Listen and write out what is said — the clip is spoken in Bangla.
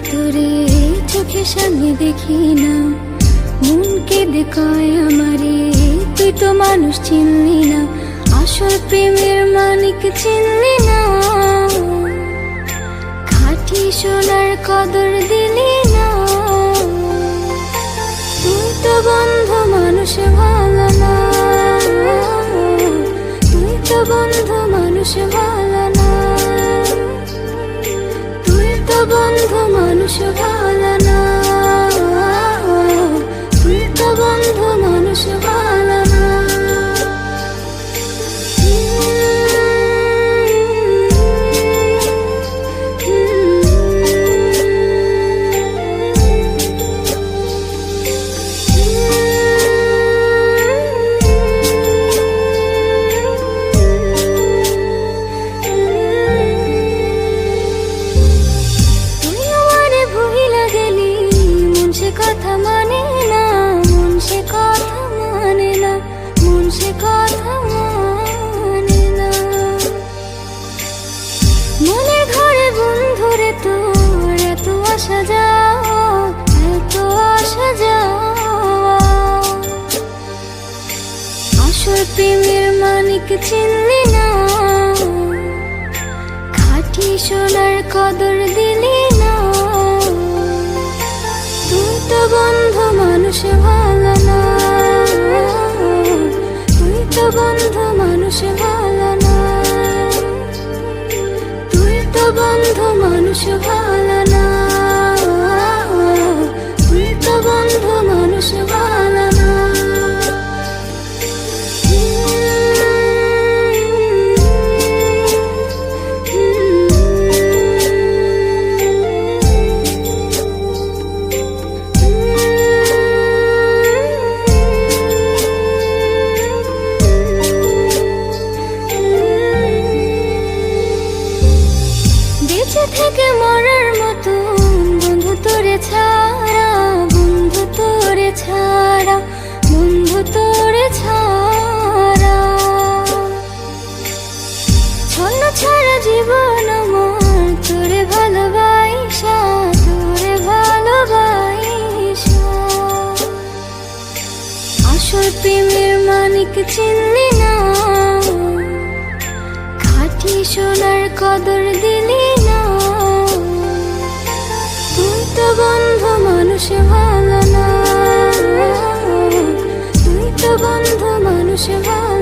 তোরে চোখের সামনে দেখি না, মন কেঁদে কয় আমারে তুই তো মানুষ চিনলি না, আসল প্রেমের মানিক চিনলি না, খাঁটি সোনার কদর দিলি না। তুই তো বন্ধু মানুষ ভালো না, তুই তো বন্ধু মানুষ ভালো না, তুই তো বন্ধু মানুষ ভালো না, তুই তো বন্ধু মানুষ ভালো না। কথা মানে না, মন সে কথা মানে না, মন সে কথা মানে না। মনের ঘরে বন্ধুরে তোর এত আসা যাওয়া, এত আসা যাওয়া, আসল প্রেমের মানিক চিনলি না, খাঁটি সোনার কদর দিলি না। তুই তো বন্ধু মানুষ ভালো না, তুই তো বন্ধু মানুষ ভালো না, তুই তো বন্ধু মানুষ ভালো না, তুই তো বন্ধু মানুষ ভালো না। বেঁচে থেকে মরার মতো বন্ধু তোরে ছাড়া, বন্ধু তোরে ছাড়া, বন্ধু তোরে ছাড়া, ছন্ন ছাড়া জীবন আমার তোরে ভালোবাসা, তোরে ভালোবাসা, আসল প্রেমের মানিক চিনলি না, খাঁটি সোনার কদর দিলি না। তুই তো বন্ধু মানুষ ভালো না, তুই তো বন্ধু মানুষ ভালো